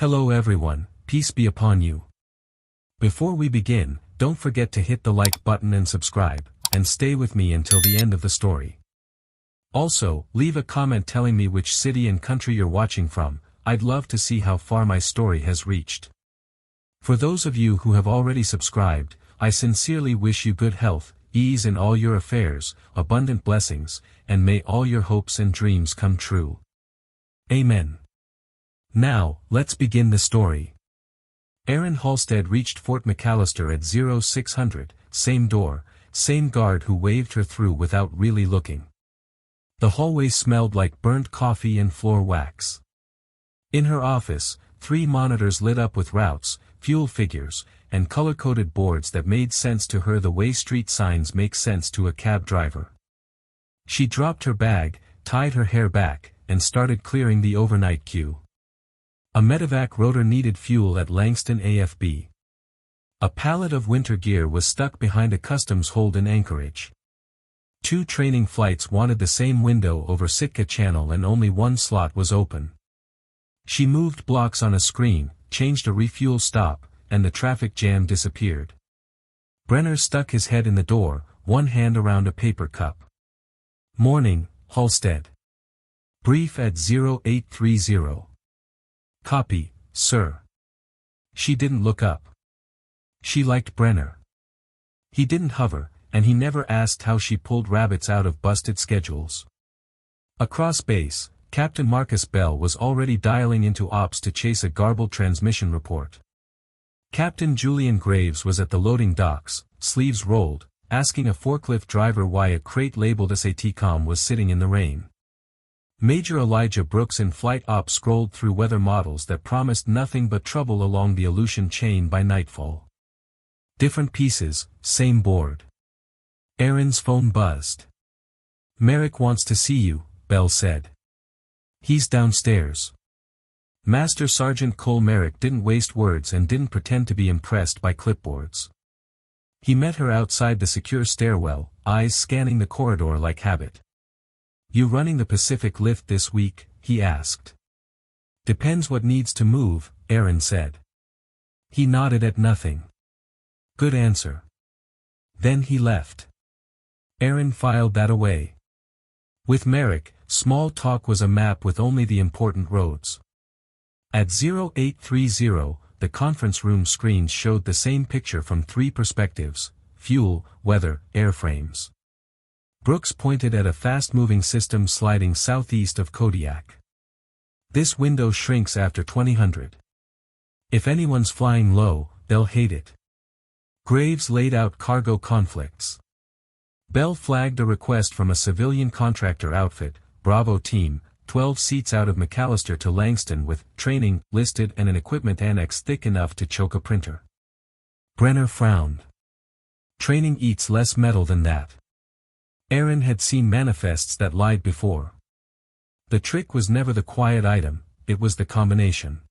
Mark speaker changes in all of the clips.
Speaker 1: Hello everyone, peace be upon you. Before we begin, don't forget to hit the like button and subscribe, and stay with me until the end of the story. Also, leave a comment telling me which city and country you're watching from. I'd love to see how far my story has reached. For those of you who have already subscribed, I sincerely wish you good health, ease in all your affairs, abundant blessings, and may all your hopes and dreams come true. Amen. Now, let's begin the story. Aaron Halstead reached Fort McAllister at 0600, same door, same guard who waved her through without really looking. The hallway smelled like burnt coffee and floor wax. In her office, 3 monitors lit up with routes, fuel figures, and color-coded boards that made sense to her the way street signs make sense to a cab driver. She dropped her bag, tied her hair back, and started clearing the overnight queue. A medevac rotor needed fuel at Langston AFB. A pallet of winter gear was stuck behind a customs hold in Anchorage. 2 training flights wanted the same window over Sitka Channel and only 1 slot was open. She moved blocks on a screen, changed a refuel stop, and the traffic jam disappeared. Brenner stuck his head in the door, one hand around a paper cup. Morning, Halstead. Brief at 0830. Copy, sir. She didn't look up. She liked Brenner. He didn't hover, and he never asked how she pulled rabbits out of busted schedules. Across base, Captain Marcus Bell was already dialing into ops to chase a garbled transmission report. Captain Julian Graves was at the loading docks, sleeves rolled, asking a forklift driver why a crate labeled SATCOM was sitting in the rain. Major Elijah Brooks in flight ops scrolled through weather models that promised nothing but trouble along the Aleutian chain by nightfall. Different pieces, same board. Aaron's phone buzzed. Merrick wants to see you, Bell said. He's downstairs. Master Sergeant Cole Merrick didn't waste words and didn't pretend to be impressed by clipboards. He met her outside the secure stairwell, eyes scanning the corridor like habit. You running the Pacific lift this week? He asked. Depends what needs to move, Aaron said. He nodded at nothing. Good answer. Then he left. Aaron filed that away. With Merrick, small talk was a map with only the important roads. At 0830, the conference room screens showed the same picture from 3 perspectives: fuel, weather, airframes. Brooks pointed at a fast-moving system sliding southeast of Kodiak. This window shrinks after 2000. If anyone's flying low, they'll hate it. Graves laid out cargo conflicts. Bell flagged a request from a civilian contractor outfit, Bravo Team, 12 seats out of McAllister to Langston with training listed and an equipment annex thick enough to choke a printer. Brenner frowned. Training eats less metal than that. Aaron had seen manifests that lied before. The trick was never the quiet item, it was the combination.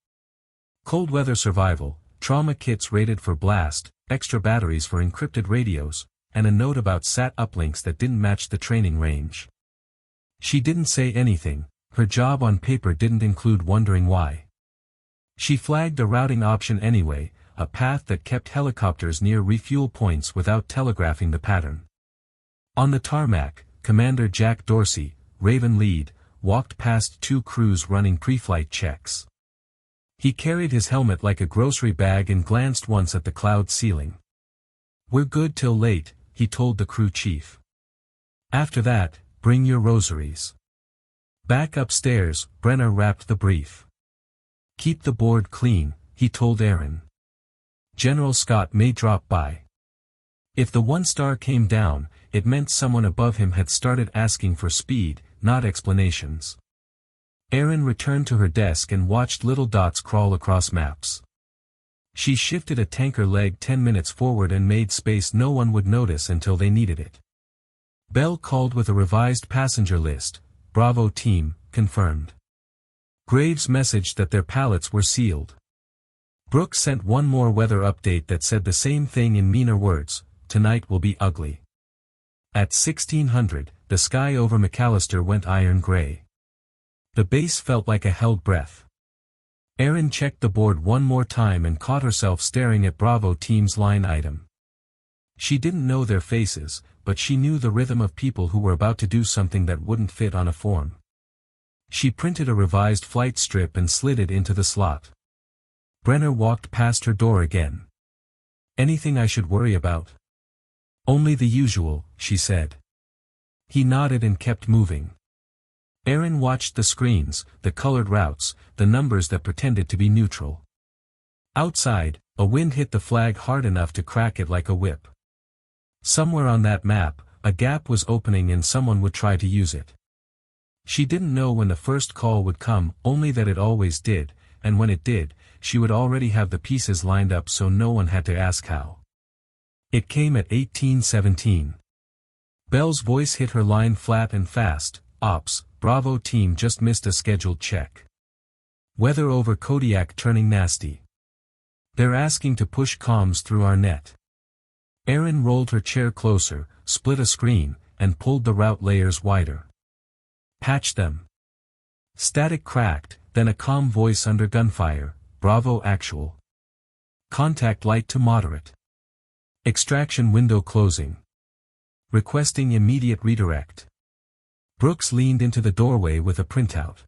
Speaker 1: Cold weather survival, trauma kits rated for blast, extra batteries for encrypted radios, and a note about SAT uplinks that didn't match the training range. She didn't say anything, her job on paper didn't include wondering why. She flagged a routing option anyway, a path that kept helicopters near refuel points without telegraphing the pattern. On the tarmac, Commander Jack Dorsey, Raven lead, walked past 2 crews running pre-flight checks. He carried his helmet like a grocery bag and glanced once at the cloud ceiling. We're good till late, he told the crew chief. After that, bring your rosaries. Back upstairs, Brenner wrapped the brief. Keep the board clean, he told Aaron. General Scott may drop by. If the 1-star came down, it meant someone above him had started asking for speed, not explanations. Aaron returned to her desk and watched little dots crawl across maps. She shifted a tanker leg 10 minutes forward and made space no one would notice until they needed it. Bell called with a revised passenger list. Bravo Team, confirmed. Graves messaged that their pallets were sealed. Brooks sent one more weather update that said the same thing in meaner words: tonight will be ugly. At 1600, the sky over McAllister went iron gray. The base felt like a held breath. Erin checked the board one more time and caught herself staring at Bravo team's line item. She didn't know their faces, but she knew the rhythm of people who were about to do something that wouldn't fit on a form. She printed a revised flight strip and slid it into the slot. Brenner walked past her door again. "Anything I should worry about?" "Only the usual," she said. He nodded and kept moving. Erin watched the screens, the colored routes, the numbers that pretended to be neutral. Outside, a wind hit the flag hard enough to crack it like a whip. Somewhere on that map, a gap was opening and someone would try to use it. She didn't know when the first call would come, only that it always did, and when it did, she would already have the pieces lined up so no one had to ask how. It came at 18:17. Bell's voice hit her line flat and fast. "Ops, Bravo team just missed a scheduled check. Weather over Kodiak turning nasty. They're asking to push comms through our net." Erin rolled her chair closer, split a screen, and pulled the route layers wider. "Patch them." Static cracked, then a calm voice under gunfire. "Bravo actual. Contact light to moderate. Extraction window closing. Requesting immediate redirect." Brooks leaned into the doorway with a printout.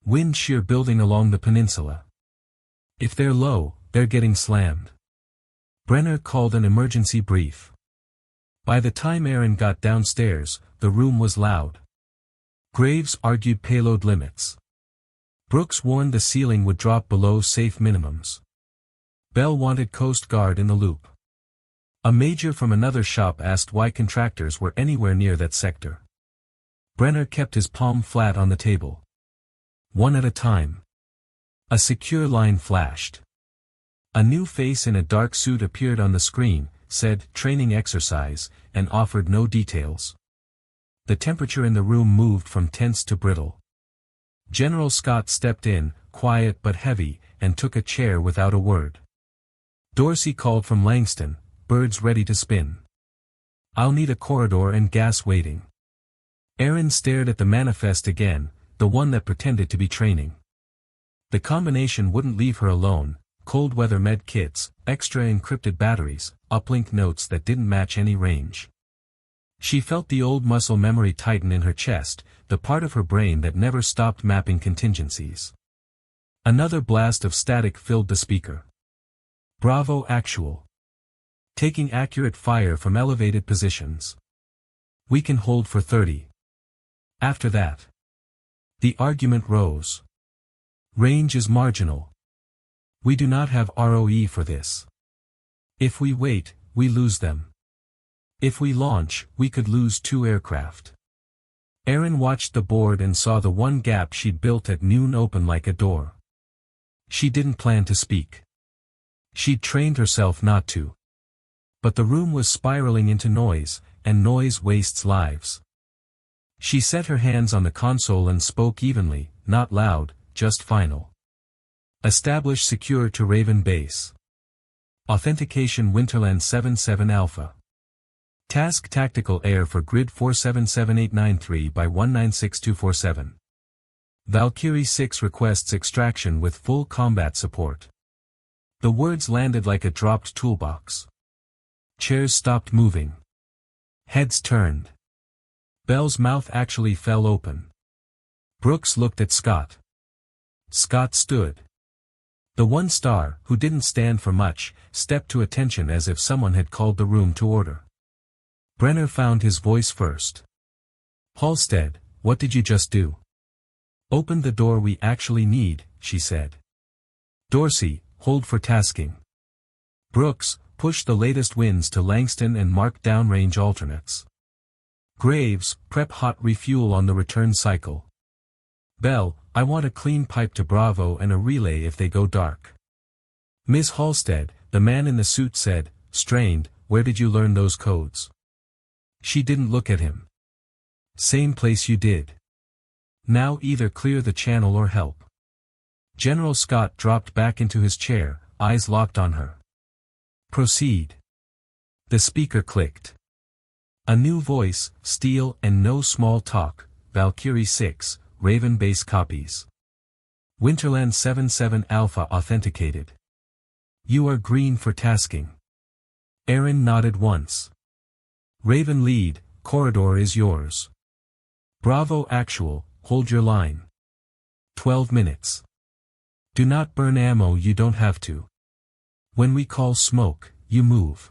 Speaker 1: "Wind shear building along the peninsula. If they're low, they're getting slammed." Brenner called an emergency brief. By the time Erin got downstairs, the room was loud. Graves argued payload limits. Brooks warned the ceiling would drop below safe minimums. Bell wanted Coast Guard in the loop. A major from another shop asked why contractors were anywhere near that sector. Brenner kept his palm flat on the table. One at a time. A secure line flashed. A new face in a dark suit appeared on the screen, said "training exercise," and offered no details. The temperature in the room moved from tense to brittle. General Scott stepped in, quiet but heavy, and took a chair without a word. Dorsey called from Langston, "Birds ready to spin. I'll need a corridor and gas waiting." Erin stared at the manifest again, the one that pretended to be training. The combination wouldn't leave her alone: cold weather med kits, extra encrypted batteries, uplink notes that didn't match any range. She felt the old muscle memory tighten in her chest, the part of her brain that never stopped mapping contingencies. Another blast of static filled the speaker. "Bravo actual. Taking accurate fire from elevated positions. We can hold for 30. After that." The argument rose. "Range is marginal. We do not have ROE for this. If we wait, we lose them. If we launch, we could lose 2 aircraft." Erin watched the board and saw the one gap she'd built at noon open like a door. She didn't plan to speak. She'd trained herself not to. But the room was spiraling into noise, and noise wastes lives. She set her hands on the console and spoke evenly, not loud, just final. "Establish secure to Raven Base. Authentication Winterland 77 Alpha. Task Tactical Air for Grid 477893 by 196247. Valkyrie 6 requests extraction with full combat support." The words landed like a dropped toolbox. Chairs stopped moving. Heads turned. Bell's mouth actually fell open. Brooks looked at Scott. Scott stood. The one star, who didn't stand for much, stepped to attention as if someone had called the room to order. Brenner found his voice first. "Halstead, what did you just do?" "Opened the door we actually need," she said. Dorsey, hold for tasking. Brooks, push the latest winds to Langston and mark downrange alternates. Graves, prep hot refuel on the return cycle. Bell, I want a clean pipe to Bravo and a relay if they go dark. Miss Halstead, the man in the suit said, strained, where did you learn those codes? She didn't look at him. Same place you did. Now either clear the channel or help. General Scott dropped back into his chair, eyes locked on her. Proceed. The speaker clicked. A new voice, steel and no small talk, Valkyrie 6, Raven base copies. Winterland 77 Alpha authenticated. You are green for tasking. Aaron nodded once. Raven lead, corridor is yours. Bravo actual, hold your line. 12 minutes. Do not burn ammo, you don't have to. When we call smoke, you move.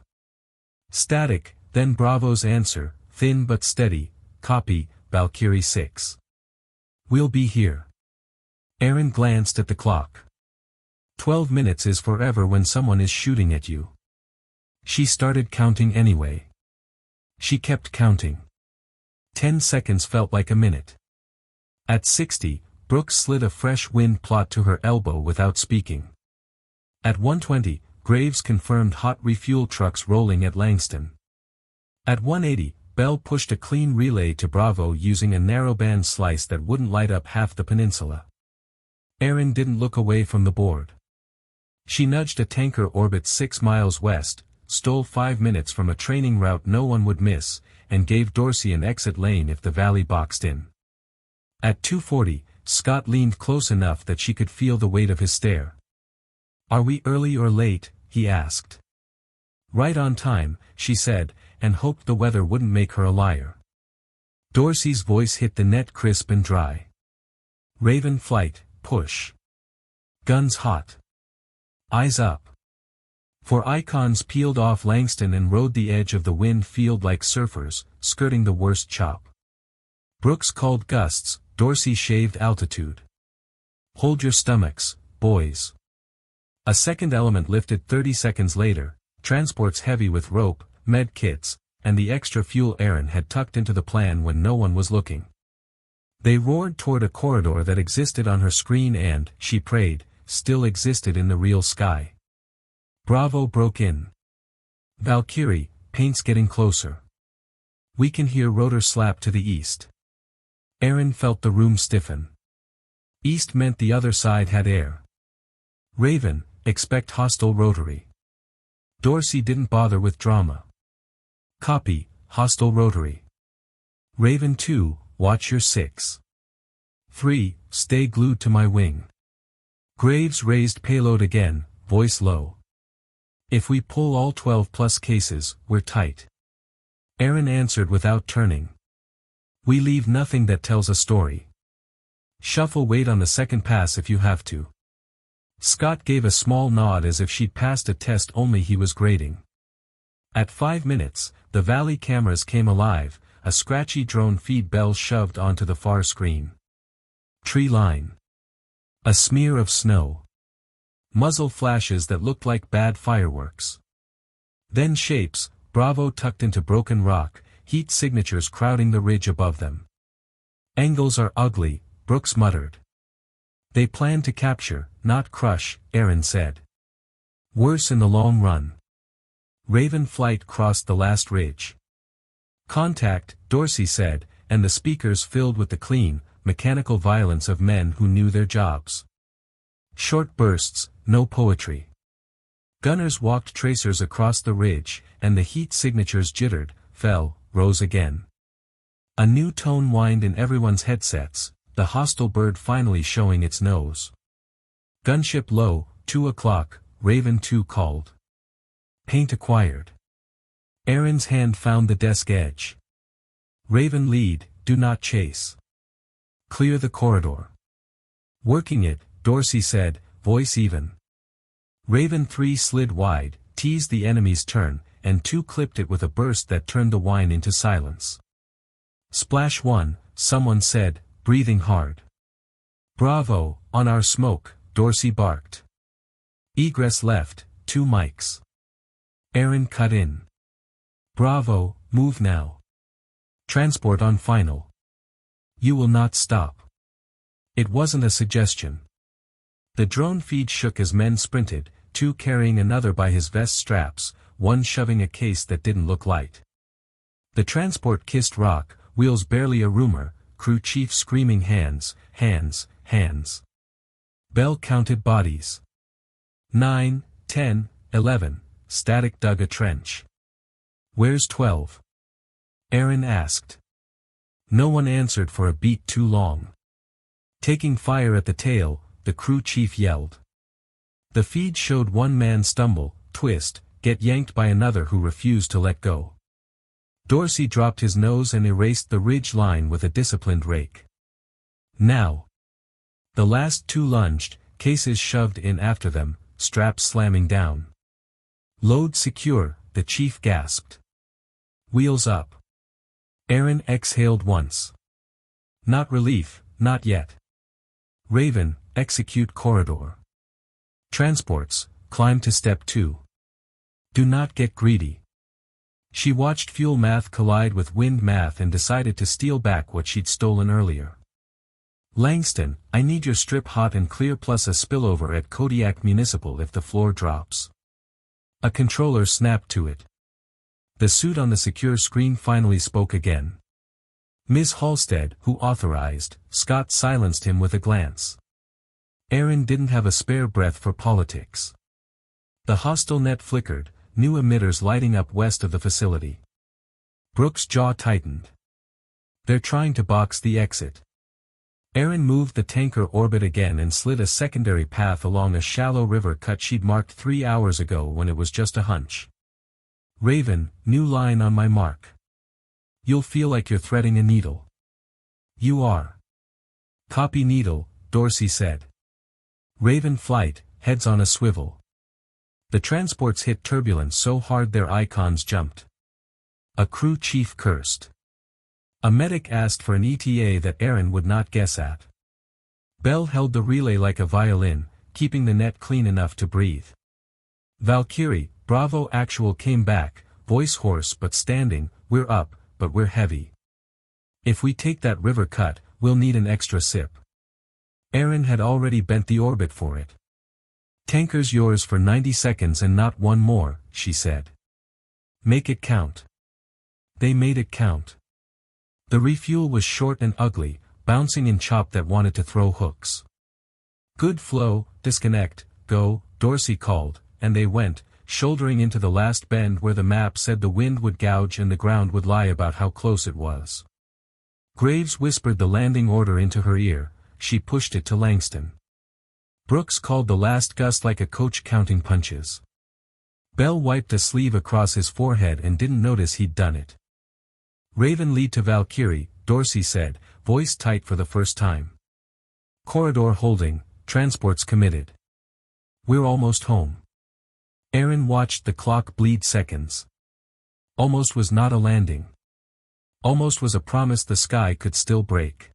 Speaker 1: Static, then Bravo's answer, thin but steady, copy, Valkyrie 6. We'll be here. Aaron glanced at the clock. 12 minutes is forever when someone is shooting at you. She started counting anyway. She kept counting. 10 seconds felt like a minute. At 60, Brooks slid a fresh wind plot to her elbow without speaking. At 120, Graves confirmed hot refuel trucks rolling at Langston. At 180, Bell pushed a clean relay to Bravo using a narrowband slice that wouldn't light up half the peninsula. Aaron didn't look away from the board. She nudged a tanker orbit 6 miles west, stole 5 minutes from a training route no one would miss, and gave Dorsey an exit lane if the valley boxed in. At 240, Scott leaned close enough that she could feel the weight of his stare. Are we early or late? He asked. Right on time, she said, and hoped the weather wouldn't make her a liar. Dorsey's voice hit the net crisp and dry. Raven flight, push. Guns hot. Eyes up. 4 icons peeled off Langston and rode the edge of the wind field like surfers, skirting the worst chop. Brooks called gusts, Dorsey shaved altitude. Hold your stomachs, boys. A second element lifted 30 seconds later, transports heavy with rope, med kits, and the extra fuel Aaron had tucked into the plan when no one was looking. They roared toward a corridor that existed on her screen and, she prayed, still existed in the real sky. Bravo broke in. Valkyrie, paint's getting closer. We can hear rotor slap to the east. Aaron felt the room stiffen. East meant the other side had air. Raven, expect hostile rotary. Dorsey didn't bother with drama. Copy, hostile rotary. Raven 2, watch your 6. 3, stay glued to my wing. Graves raised payload again, voice low. If we pull all 12 plus cases, we're tight. Aaron answered without turning. We leave nothing that tells a story. Shuffle wait on the second pass if you have to. Scott gave a small nod as if she'd passed a test only he was grading. At 5 minutes, the valley cameras came alive, a scratchy drone feed Bell shoved onto the far screen. Tree line. A smear of snow. Muzzle flashes that looked like bad fireworks. Then shapes, Bravo tucked into broken rock, heat signatures crowding the ridge above them. Angles are ugly, Brooks muttered. They plan to capture, not crush, Aaron said. Worse in the long run. Raven flight crossed the last ridge. Contact, Dorsey said, and the speakers filled with the clean, mechanical violence of men who knew their jobs. Short bursts, no poetry. Gunners walked tracers across the ridge, and the heat signatures jittered, fell, rose again. A new tone whined in everyone's headsets, the hostile bird finally showing its nose. Gunship low, 2 o'clock, Raven 2 called. Paint acquired. Aaron's hand found the desk edge. Raven lead, do not chase. Clear the corridor. Working it, Dorsey said, voice even. Raven 3 slid wide, teased the enemy's turn, and 2 clipped it with a burst that turned the whine into silence. Splash 1, someone said, breathing hard. Bravo, on our smoke, Dorsey barked. Egress left, 2 mics. Aaron cut in. Bravo, move now. Transport on final. You will not stop. It wasn't a suggestion. The drone feed shook as men sprinted, 2 carrying another by his vest straps, 1 shoving a case that didn't look light. The transport kissed rock, wheels barely a rumor, crew chief screaming hands, hands, hands. Bell counted bodies. 9, 10, 11, static dug a trench. Where's 12? Aaron asked. No one answered for a beat too long. Taking fire at the tail, the crew chief yelled. The feed showed one man stumble, twist, get yanked by another who refused to let go. Dorsey dropped his nose and erased the ridge line with a disciplined rake. Now. The last two lunged, cases shoved in after them, straps slamming down. Load secure, the chief gasped. Wheels up. Aaron exhaled once. Not relief, not yet. Raven, execute corridor. Transports, climb to step 2. Do not get greedy. She watched fuel math collide with wind math and decided to steal back what she'd stolen earlier. Langston, I need your strip hot and clear plus a spillover at Kodiak Municipal if the floor drops. A controller snapped to it. The suit on the secure screen finally spoke again. Ms. Halstead, who authorized, Scott silenced him with a glance. Aaron didn't have a spare breath for politics. The hostile net flickered, new emitters lighting up west of the facility. Brooks' jaw tightened. They're trying to box the exit. Aaron moved the tanker orbit again and slid a secondary path along a shallow river cut she'd marked 3 hours ago when it was just a hunch. Raven, new line on my mark. You'll feel like you're threading a needle. You are. Copy needle, Dorsey said. Raven flight, heads on a swivel. The transports hit turbulence so hard their icons jumped. A crew chief cursed. A medic asked for an ETA that Aaron would not guess at. Bell held the relay like a violin, keeping the net clean enough to breathe. Valkyrie, Bravo actual came back, voice hoarse but standing, we're up, but we're heavy. If we take that river cut, we'll need an extra sip. Aaron had already bent the orbit for it. Tanker's yours for 90 seconds and not one more, she said. Make it count. They made it count. The refuel was short and ugly, bouncing in chop that wanted to throw hooks. Good flow, disconnect, go, Dorsey called, and they went, shouldering into the last bend where the map said the wind would gouge and the ground would lie about how close it was. Graves whispered the landing order into her ear, she pushed it to Langston. Brooks called the last gust like a coach counting punches. Bell wiped a sleeve across his forehead and didn't notice he'd done it. Raven lead to Valkyrie, Dorsey said, voice tight for the first time. Corridor holding, transports committed. We're almost home. Aaron watched the clock bleed seconds. Almost was not a landing. Almost was a promise the sky could still break.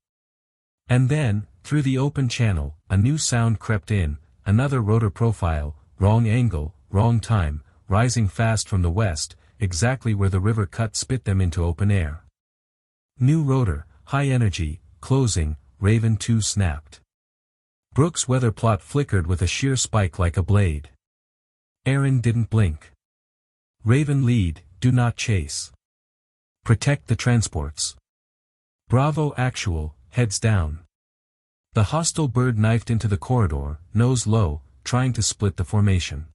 Speaker 1: And then, through the open channel, a new sound crept in, another rotor profile, wrong angle, wrong time, rising fast from the west, exactly where the river cut spit them into open air. New rotor, high energy, closing, Raven 2 snapped. Brooks' weather plot flickered with a sheer spike like a blade. Aaron didn't blink. Raven lead, do not chase. Protect the transports. Bravo actual, heads down. The hostile bird knifed into the corridor, nose low, trying to split the formation.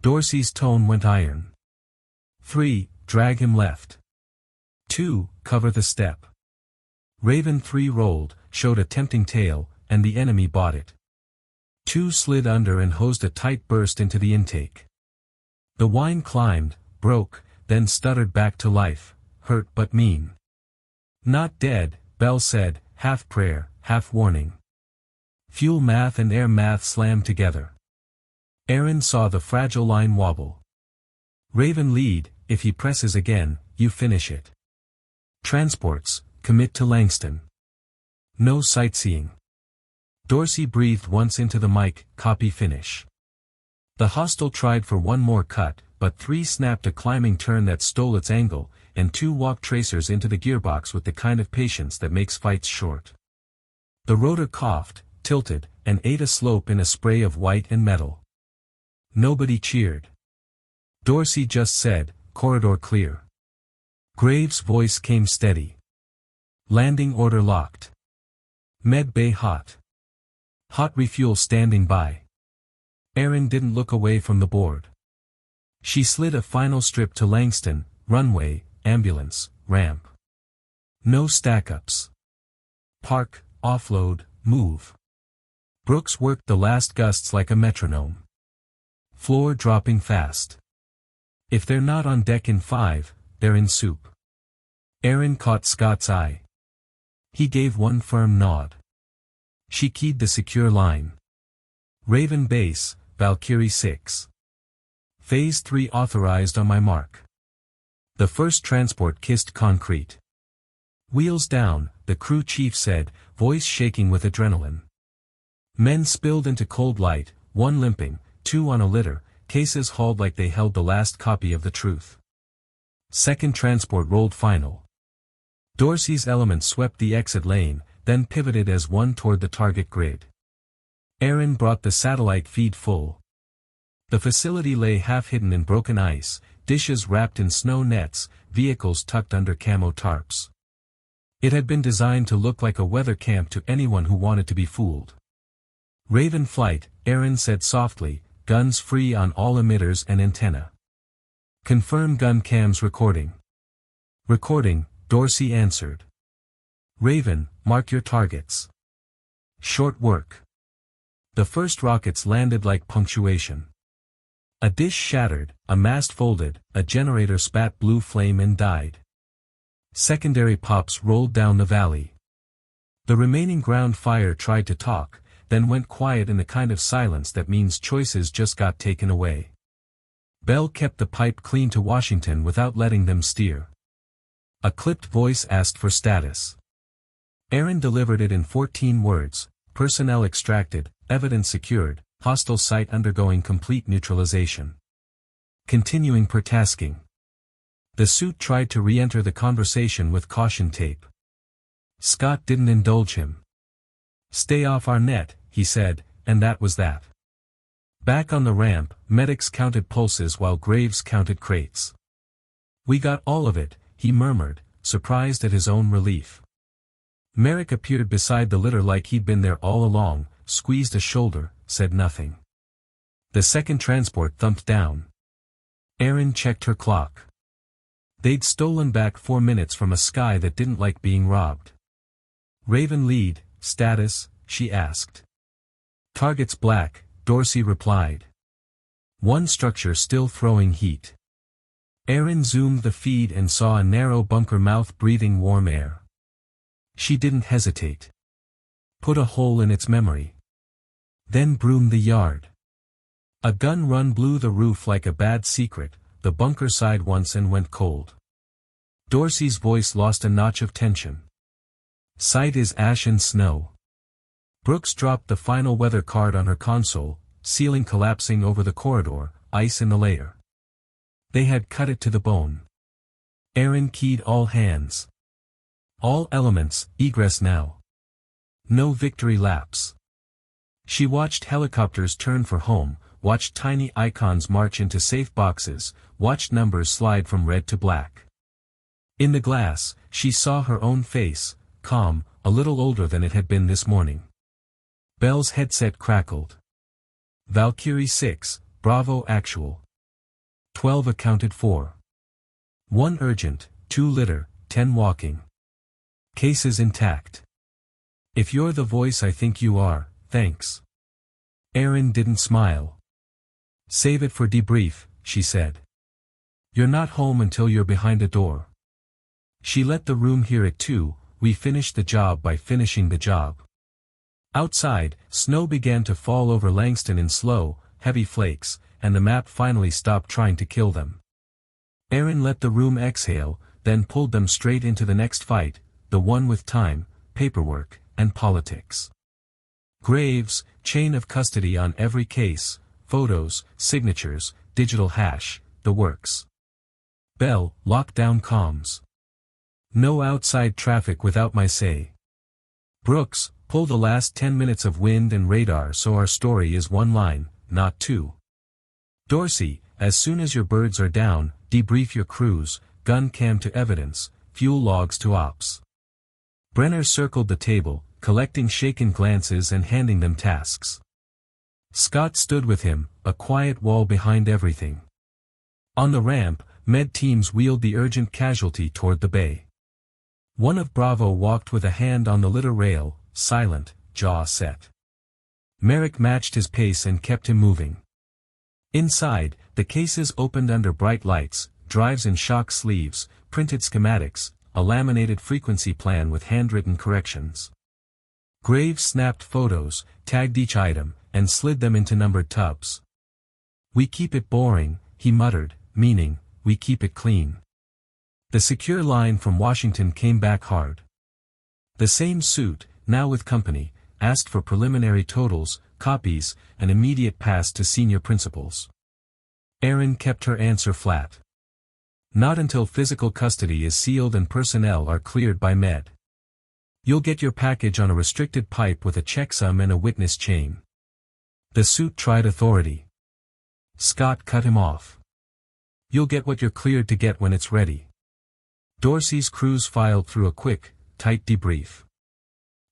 Speaker 1: Dorsey's tone went iron. 3, drag him left. 2, cover the step. Raven 3 rolled, showed a tempting tail, and the enemy bought it. 2 slid under and hosed a tight burst into the intake. The wine climbed, broke, then stuttered back to life, hurt but mean. Not dead, Bell said, half prayer, half warning. Fuel math and air math slammed together. Aaron saw the fragile line wobble. Raven lead, if he presses again, you finish it. Transports, commit to Langston. No sightseeing. Dorsey breathed once into the mic, copy finish. The hostile tried for one more cut, but 3 snapped a climbing turn that stole its angle, and 2 walked tracers into the gearbox with the kind of patience that makes fights short. The rotor coughed, tilted, and ate a slope in a spray of white and metal. Nobody cheered. Dorsey just said, corridor clear. Graves' voice came steady. Landing order locked. Med bay hot. Hot refuel standing by. Aaron didn't look away from the board. She slid a final strip to Langston, runway, ambulance, ramp. No stack-ups. Park, offload, move. Brooks worked the last gusts like a metronome. Floor dropping fast. If they're not on deck in 5, they're in soup. Erin caught Scott's eye. He gave one firm nod. She keyed the secure line. Raven base, Valkyrie 6. Phase 3 authorized on my mark. The first transport kissed concrete. Wheels down, the crew chief said, voice shaking with adrenaline. Men spilled into cold light, one limping, two on a litter, cases hauled like they held the last copy of the truth. Second transport rolled final. Dorsey's element swept the exit lane, then pivoted as one toward the target grid. Erin brought the satellite feed full. The facility lay half-hidden in broken ice, dishes wrapped in snow nets, vehicles tucked under camo tarps. It had been designed to look like a weather camp to anyone who wanted to be fooled. Raven flight, Erin said softly, guns free on all emitters and antenna. Confirm gun cams recording. Recording, Dorsey answered. Raven, mark your targets. Short work. The first rockets landed like punctuation. A dish shattered, a mast folded, a generator spat blue flame and died. Secondary pops rolled down the valley. The remaining ground fire tried to talk, then went quiet in the kind of silence that means choices just got taken away. Bell kept the pipe clean to Washington without letting them steer. A clipped voice asked for status. Erin delivered it in 14 words, personnel extracted, evidence secured, hostile site undergoing complete neutralization. Continuing per tasking. The suit tried to re-enter the conversation with caution tape. Scott didn't indulge him. Stay off our net, he said, and that was that. Back on the ramp, medics counted pulses while Graves counted crates. We got all of it, he murmured, surprised at his own relief. Merrick appeared beside the litter like he'd been there all along, squeezed a shoulder, said nothing. The second transport thumped down. Erin checked her clock. They'd stolen back 4 minutes from a sky that didn't like being robbed. Raven lead, status, she asked. Target's black, Dorsey replied. One structure still throwing heat. Erin zoomed the feed and saw a narrow bunker mouth breathing warm air. She didn't hesitate. Put a hole in its memory. Then broomed the yard. A gun run blew the roof like a bad secret, the bunker sighed once and went cold. Dorsey's voice lost a notch of tension. Sight is ash and snow. Brooks dropped the final weather card on her console, ceiling collapsing over the corridor, ice in the layer. They had cut it to the bone. Erin keyed all hands. All elements, egress now. No victory laps. She watched helicopters turn for home, watched tiny icons march into safe boxes, watched numbers slide from red to black. In the glass, she saw her own face, calm, a little older than it had been this morning. Bell's headset crackled. Valkyrie 6, Bravo actual. 12 accounted for. 1 urgent, 2 litter, 10 walking. Cases intact. If you're the voice I think you are, thanks. Erin didn't smile. Save it for debrief, she said. You're not home until you're behind a door. She let the room hear it too, we finished the job by finishing the job. Outside, snow began to fall over Langston in slow, heavy flakes, and the map finally stopped trying to kill them. Erin let the room exhale, then pulled them straight into the next fight, the one with time, paperwork, and politics. Graves, chain of custody on every case, photos, signatures, digital hash, the works. Bell, lock down comms. No outside traffic without my say. Brooks, pull the last 10 minutes of wind and radar so our story is 1 line, not 2. Dorsey, as soon as your birds are down, debrief your crews, gun cam to evidence, fuel logs to ops. Brenner circled the table, collecting shaken glances and handing them tasks. Scott stood with him, a quiet wall behind everything. On the ramp, med teams wheeled the urgent casualty toward the bay. One of Bravo walked with a hand on the litter rail, silent, jaw set. Merrick matched his pace and kept him moving. Inside, the cases opened under bright lights, drives in shock sleeves, printed schematics, a laminated frequency plan with handwritten corrections. Graves snapped photos, tagged each item, and slid them into numbered tubs. "We keep it boring," he muttered, meaning, "we keep it clean." The secure line from Washington came back hard. The same suit, now with company, asked for preliminary totals, copies, an immediate pass to senior principals. Erin kept her answer flat. "Not until physical custody is sealed and personnel are cleared by Med. You'll get your package on a restricted pipe with a checksum and a witness chain." The suit tried authority. Scott cut him off. "You'll get what you're cleared to get when it's ready." Dorsey's crews filed through a quick, tight debrief.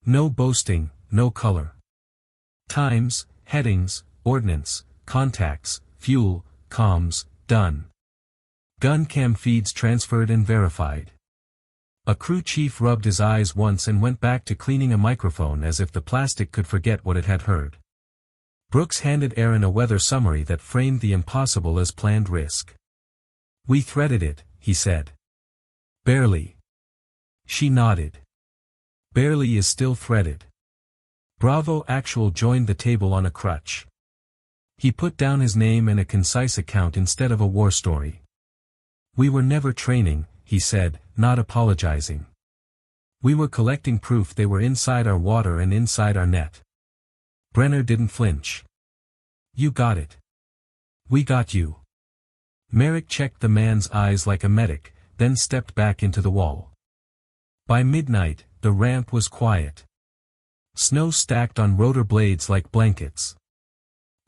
Speaker 1: No boasting, no color. Times, headings, ordnance, contacts, fuel, comms, done. Gun cam feeds transferred and verified. A crew chief rubbed his eyes once and went back to cleaning a microphone as if the plastic could forget what it had heard. Brooks handed Erin a weather summary that framed the impossible as planned risk. "We threaded it," he said. "Barely." She nodded. "Barely is still threaded." Bravo Actual joined the table on a crutch. He put down his name and a concise account instead of a war story. "We were never training," he said, not apologizing. "We were collecting proof they were inside our water and inside our net." Brenner didn't flinch. "You got it. We got you." Merrick checked the man's eyes like a medic, then stepped back into the wall. By midnight, the ramp was quiet. Snow stacked on rotor blades like blankets.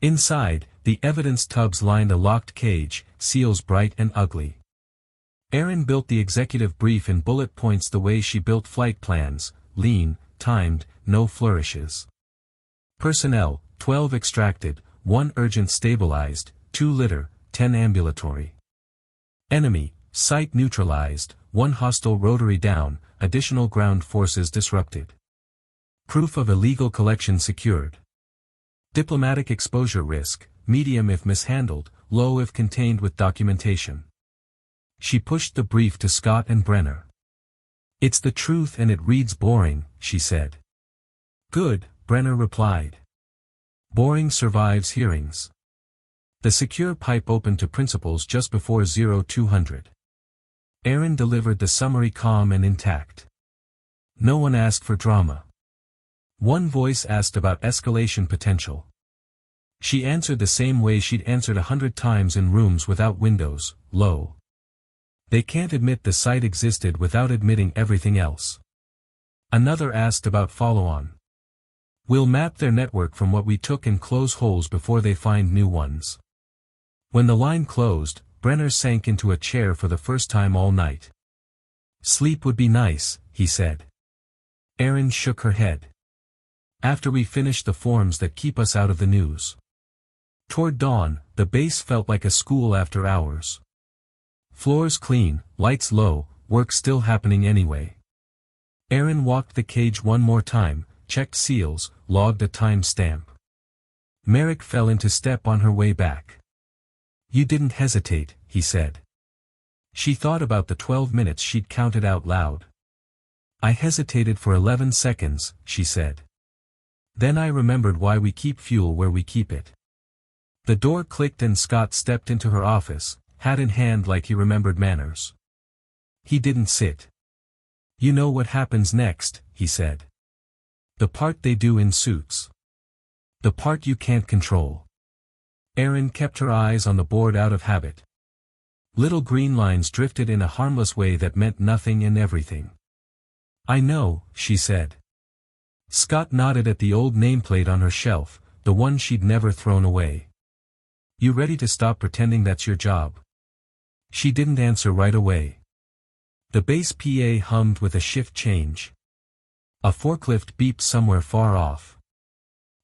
Speaker 1: Inside, the evidence tubs lined a locked cage, seals bright and ugly. Erin built the executive brief in bullet points the way she built flight plans, lean, timed, no flourishes. Personnel, 12 extracted, 1 urgent stabilized, 2 litter, 10 ambulatory. Enemy, site neutralized, 1 hostile rotary down, additional ground forces disrupted. Proof of illegal collection secured. Diplomatic exposure risk, medium if mishandled, low if contained with documentation. She pushed the brief to Scott and Brenner. "It's the truth and it reads boring," she said. "Good," Brenner replied. "Boring survives hearings." The secure pipe opened to principals just before 0200. Erin delivered the summary calm and intact. No one asked for drama. One voice asked about escalation potential. She answered the same way she'd answered 100 times in rooms without windows, low. They can't admit the site existed without admitting everything else. Another asked about follow-on. "We'll map their network from what we took and close holes before they find new ones." When the line closed, Brenner sank into a chair for the first time all night. "Sleep would be nice," he said. Erin shook her head. "After we finish the forms that keep us out of the news." Toward dawn, the base felt like a school after hours. Floors clean, lights low, work still happening anyway. Erin walked the cage one more time, checked seals, logged a time stamp. Merrick fell into step on her way back. "You didn't hesitate," he said. She thought about the 12 minutes she'd counted out loud. "I hesitated for 11 seconds, she said. "Then I remembered why we keep fuel where we keep it." The door clicked and Scott stepped into her office, hat in hand like he remembered manners. He didn't sit. "You know what happens next," he said. "The part they do in suits. The part you can't control." Erin kept her eyes on the board out of habit. Little green lines drifted in a harmless way that meant nothing and everything. "I know," she said. Scott nodded at the old nameplate on her shelf, the one she'd never thrown away. "You ready to stop pretending that's your job?" She didn't answer right away. The base PA hummed with a shift change. A forklift beeped somewhere far off.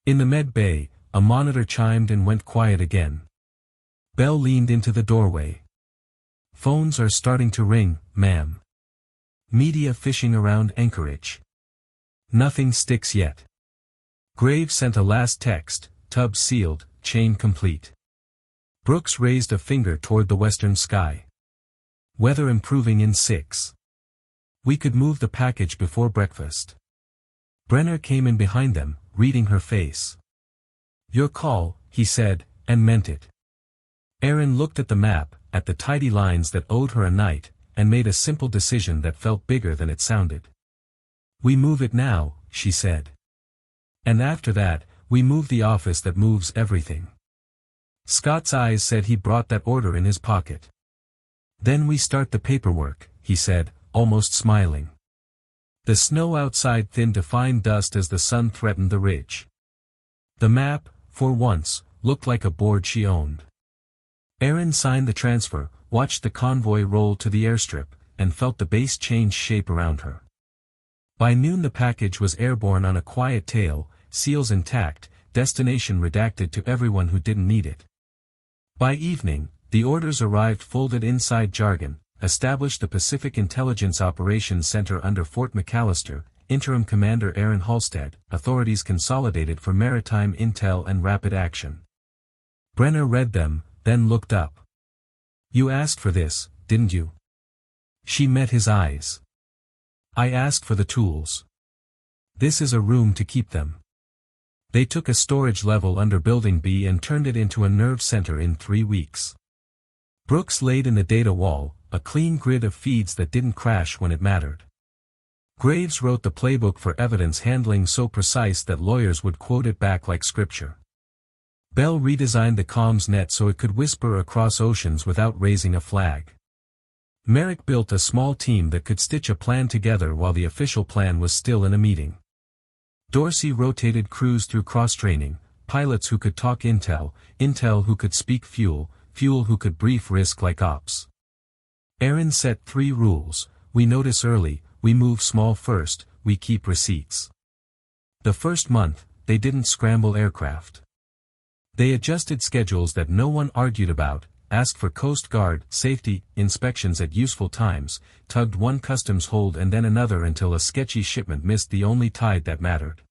Speaker 1: In the med bay, a monitor chimed and went quiet again. Bell leaned into the doorway. "Phones are starting to ring, ma'am. Media fishing around Anchorage. Nothing sticks yet." Graves sent a last text, tub sealed, chain complete. Brooks raised a finger toward the western sky. Weather improving in 6. We could move the package before breakfast. Brenner came in behind them, reading her face. Your call, he said, and meant it. Erin looked at the map, at the tidy lines that owed her a night, and made a simple decision that felt bigger than it sounded. We move it now, she said. And after that, we move the office that moves everything. Scott's eyes said he brought that order in his pocket. Then we start the paperwork, he said, almost smiling. The snow outside thinned to fine dust as the sun threatened the ridge. The map, for once, looked like a board she owned. Erin signed the transfer, watched the convoy roll to the airstrip, and felt the base change shape around her. By noon the package was airborne on a quiet tail, seals intact, destination redacted to everyone who didn't need it. By evening, the orders arrived folded inside jargon, established the Pacific Intelligence Operations Center under Fort McAllister, Interim Commander Aaron Halstead, authorities consolidated for maritime intel and rapid action. Brenner read them, then looked up. You asked for this, didn't you? She met his eyes. I asked for the tools. This is a room to keep them. They took a storage level under Building B and turned it into a nerve center in 3 weeks. Brooks laid in the data wall, a clean grid of feeds that didn't crash when it mattered. Graves wrote the playbook for evidence handling so precise that lawyers would quote it back like scripture. Bell redesigned the comms net so it could whisper across oceans without raising a flag. Merrick built a small team that could stitch a plan together while the official plan was still in a meeting. Dorsey rotated crews through cross-training, pilots who could talk intel, intel who could speak fuel, fuel who could brief risk like ops. Erin set 3 rules: we notice early, we move small first, we keep receipts. The first month, they didn't scramble aircraft. They adjusted schedules that no one argued about, asked for Coast Guard safety inspections at useful times, tugged one customs hold and then another until a sketchy shipment missed the only tide that mattered.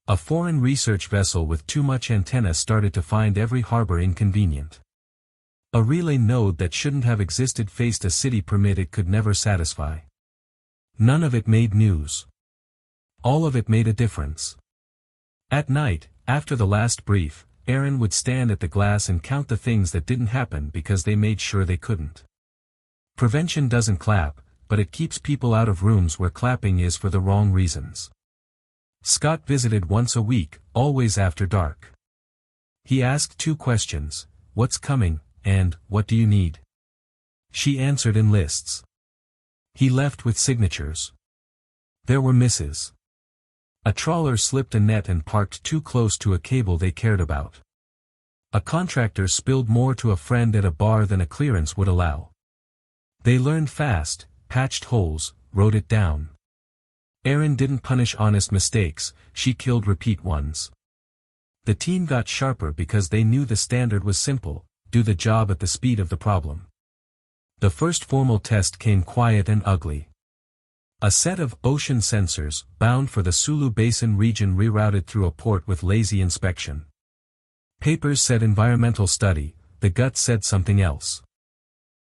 Speaker 1: A foreign research vessel with too much antenna started to find every harbor inconvenient. A relay node that shouldn't have existed faced a city permit it could never satisfy. None of it made news. All of it made a difference. At night, after the last brief, Erin would stand at the glass and count the things that didn't happen because they made sure they couldn't. Prevention doesn't clap, but it keeps people out of rooms where clapping is for the wrong reasons. Scott visited once a week, always after dark. He asked 2 questions, what's coming, and what do you need? She answered in lists. He left with signatures. There were misses. A trawler slipped a net and parked too close to a cable they cared about. A contractor spilled more to a friend at a bar than a clearance would allow. They learned fast, patched holes, wrote it down. Erin didn't punish honest mistakes, she killed repeat ones. The team got sharper because they knew the standard was simple: do the job at the speed of the problem. The first formal test came quiet and ugly. A set of ocean sensors, bound for the Sulu Basin region, rerouted through a port with lazy inspection. Papers said environmental study, the gut said something else.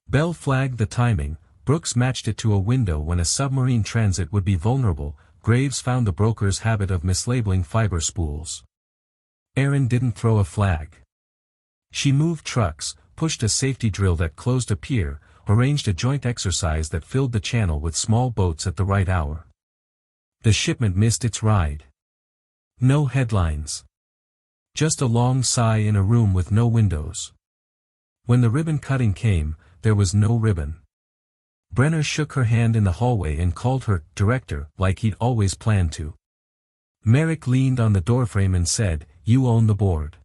Speaker 1: Bell flagged the timing, Brooks matched it to a window when a submarine transit would be vulnerable, Graves found the broker's habit of mislabeling fiber spools. Erin didn't throw a flag. She moved trucks, pushed a safety drill that closed a pier, arranged a joint exercise that filled the channel with small boats at the right hour. The shipment missed its ride. No headlines. Just a long sigh in a room with no windows. When the ribbon cutting came, there was no ribbon. Brenner shook her hand in the hallway and called her director like he'd always planned to. Merrick leaned on the doorframe and said, "You own the board."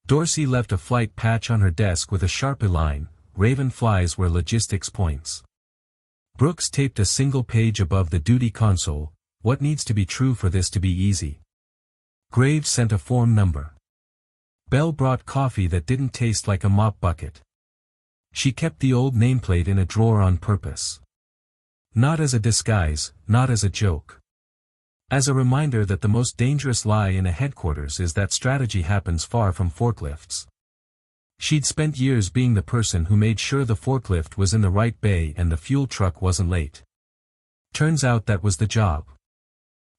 Speaker 1: Dorsey left a flight patch on her desk with a Sharpie line, "Raven flies where logistics points." Brooks taped a single page above the duty console, "What needs to be true for this to be easy?" Graves sent a form number. Bell brought coffee that didn't taste like a mop bucket. She kept the old nameplate in a drawer on purpose. Not as a disguise, not as a joke. As a reminder that the most dangerous lie in a headquarters is that strategy happens far from forklifts. She'd spent years being the person who made sure the forklift was in the right bay and the fuel truck wasn't late. Turns out that was the job.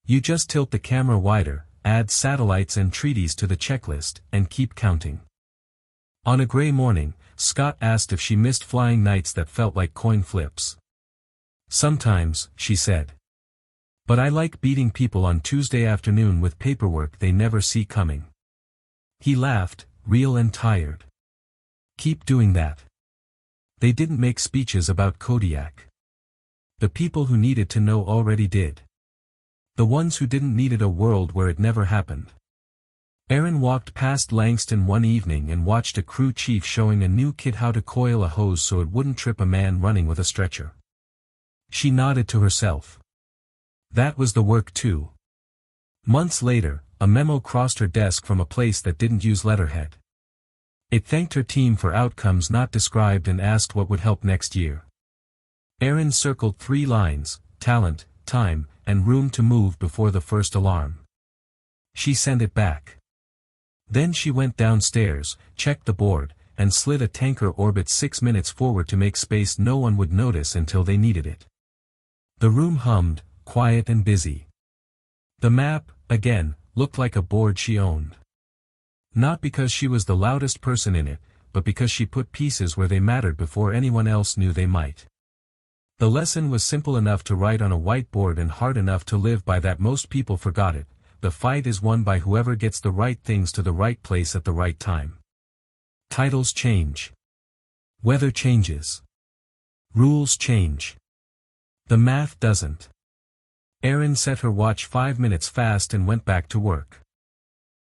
Speaker 1: You just tilt the camera wider, add satellites and treaties to the checklist, and keep counting. On a gray morning, Scott asked if she missed flying nights that felt like coin flips. Sometimes, she said. But I like beating people on Tuesday afternoon with paperwork they never see coming. He laughed, real and tired. Keep doing that. They didn't make speeches about Kodiak. The people who needed to know already did. The ones who didn't needed a world where it never happened. Aaron walked past Langston one evening and watched a crew chief showing a new kid how to coil a hose so it wouldn't trip a man running with a stretcher. She nodded to herself. That was the work too. Months later, a memo crossed her desk from a place that didn't use letterhead. It thanked her team for outcomes not described and asked what would help next year. Aaron circled 3 lines: talent, time, and room to move before the first alarm. She sent it back. Then she went downstairs, checked the board, and slid a tanker orbit 6 minutes forward to make space no one would notice until they needed it. The room hummed, quiet and busy. The map, again, looked like a board she owned. Not because she was the loudest person in it, but because she put pieces where they mattered before anyone else knew they might. The lesson was simple enough to write on a whiteboard and hard enough to live by that most people forgot it. The fight is won by whoever gets the right things to the right place at the right time. Titles change. Weather changes. Rules change. The math doesn't. Aaron set her watch 5 minutes fast and went back to work.